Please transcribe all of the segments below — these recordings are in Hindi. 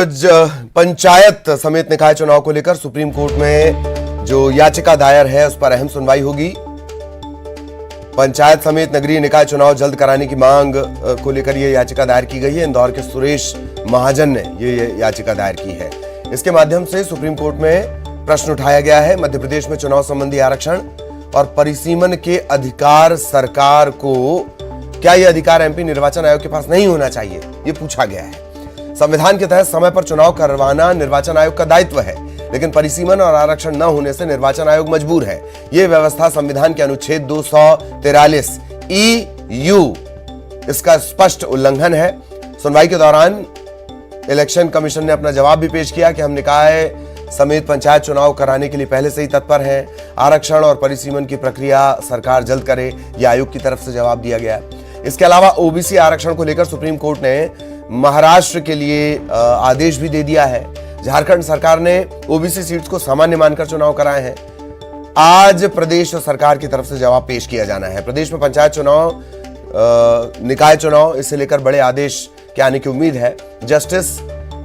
पंचायत समेत निकाय चुनाव को लेकर सुप्रीम कोर्ट में जो याचिका दायर है उस पर अहम सुनवाई होगी। पंचायत समेत नगरीय निकाय चुनाव जल्द कराने की मांग को लेकर यह याचिका दायर की गई है। इंदौर के सुरेश महाजन ने यह याचिका दायर की है। इसके माध्यम से सुप्रीम कोर्ट में प्रश्न उठाया गया है। मध्य प्रदेश में चुनाव संबंधी आरक्षण और परिसीमन के अधिकार सरकार को, क्या यह अधिकार एमपी निर्वाचन आयोग के पास नहीं होना चाहिए, ये पूछा गया है। संविधान के तहत समय पर चुनाव करवाना निर्वाचन आयोग का दायित्व है, लेकिन परिसीमन और आरक्षण न होने से निर्वाचन आयोग मजबूर है। यह व्यवस्था संविधान के अनुच्छेद 243 EU इसका स्पष्ट उल्लंघन है। सुनवाई के दौरान इलेक्शन कमीशन ने अपना जवाब भी पेश किया कि हम निकाय समेत पंचायत चुनाव कराने के लिए पहले से ही तत्पर हैं। आरक्षण और परिसीमन की प्रक्रिया सरकार जल्द करे, यह आयोग की तरफ से जवाब दिया गया। इसके अलावा ओबीसी आरक्षण को लेकर सुप्रीम कोर्ट ने महाराष्ट्र के लिए आदेश भी दे दिया है। झारखंड सरकार ने ओबीसी सीट्स को सामान्य मानकर चुनाव कराए हैं। आज प्रदेश सरकार की तरफ से जवाब पेश किया जाना है। प्रदेश में पंचायत चुनाव, निकाय चुनाव, इसे लेकर बड़े आदेश के आने की उम्मीद है। Justice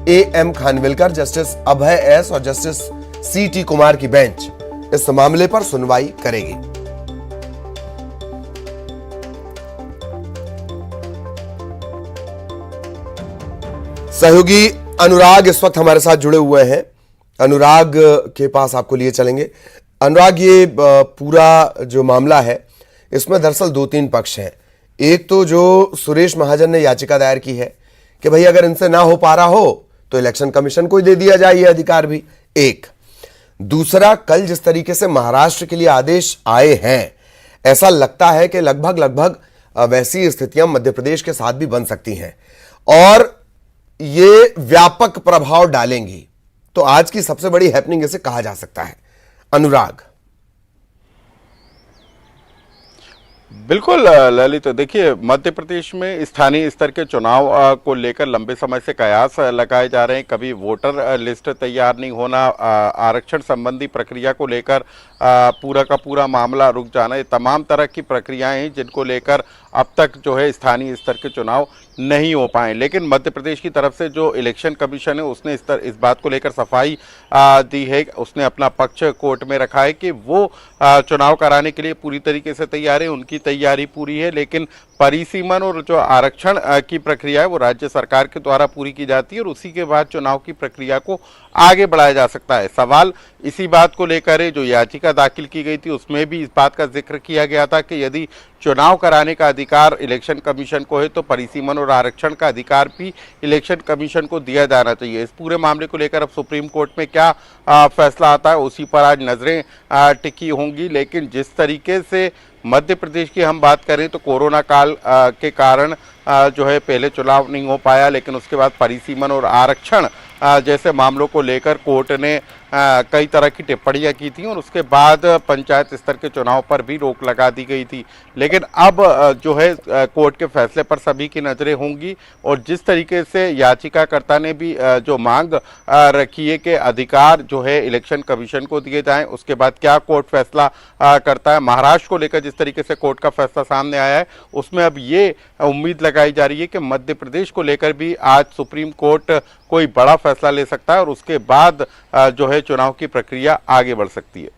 AM Khanwilkar, justice Abhay S और जस्टिस CT कुमार की बेंच इस मामले पर सुनवाई करेगी। सहयोगी अनुराग इस वक्त हमारे साथ जुड़े हुए हैं। अनुराग के पास आपको लिए चलेंगे। अनुराग, ये पूरा जो मामला है इसमें दरअसल 2-3 पक्ष हैं। एक तो जो सुरेश महाजन ने याचिका दायर की है कि भाई अगर इनसे ना हो पा रहा हो तो इलेक्शन कमीशन को ही दे दिया जाए ये अधिकार भी। एक दूसरा, कल जिस तरीके से महाराष्ट्र के लिए आदेश आए हैं, ऐसा लगता है कि लगभग वैसी स्थितियां मध्य प्रदेश के साथ भी बन सकती हैं और ये व्यापक प्रभाव डालेंगी। तो आज की सबसे बड़ी हैपनिंग इसे कहा जा सकता है। अनुराग। बिल्कुल ललित, देखिए मध्य प्रदेश में स्थानीय स्तर के चुनाव को लेकर लंबे समय से कयास लगाए जा रहे हैं। कभी वोटर लिस्ट तैयार नहीं होना, आरक्षण संबंधी प्रक्रिया को लेकर पूरा का पूरा मामला रुक जाना, ये तमाम तरह की प्रक्रियाएं हैं जिनको लेकर अब तक जो है स्थानीय स्तर के चुनाव नहीं हो पाए। लेकिन मध्य प्रदेश की तरफ से जो इलेक्शन कमीशन है उसने इस बात को लेकर सफाई दी है। उसने अपना पक्ष कोर्ट में रखा है कि वो चुनाव कराने के लिए पूरी तरीके से तैयार है, उनकी तैयारी पूरी है। लेकिन परिसीमन और जो आरक्षण की प्रक्रिया है वो राज्य सरकार के द्वारा पूरी की जाती है और उसी के बाद चुनाव की प्रक्रिया को आगे बढ़ाया जा सकता है। सवाल इसी बात को लेकर है। जो याचिका दाखिल की गई थी उसमें भी इस बात का जिक्र किया गया था कि यदि चुनाव कराने का अधिकार इलेक्शन कमीशन को है तो परिसीमन और आरक्षण का अधिकार भी इलेक्शन कमीशन को दिया जाना चाहिए। इस पूरे मामले को लेकर अब सुप्रीम कोर्ट में क्या फैसला आता है उसी पर आज नजरें टिकी होंगी। लेकिन जिस तरीके से मध्य प्रदेश की हम बात करें तो कोरोना काल के कारण जो है पहले चुनाव नहीं हो पाया, लेकिन उसके बाद परिसीमन और आरक्षण जैसे मामलों को लेकर कोर्ट ने कई तरह की टिप्पणियां की थी और उसके बाद पंचायत स्तर के चुनाव पर भी रोक लगा दी गई थी। लेकिन अब जो है कोर्ट के फैसले पर सभी की नज़रें होंगी और जिस तरीके से याचिकाकर्ता ने भी जो मांग रखी है कि अधिकार जो है इलेक्शन कमीशन को दिए जाएं, उसके बाद क्या कोर्ट फैसला करता है। महाराष्ट्र को लेकर जिस तरीके से कोर्ट का फैसला सामने आया है उसमें अब ये उम्मीद लगाई जा रही है कि मध्य प्रदेश को लेकर भी आज सुप्रीम कोर्ट कोई बड़ा फैसला ले सकता है और उसके बाद जो है चुनाव की प्रक्रिया आगे बढ़ सकती है।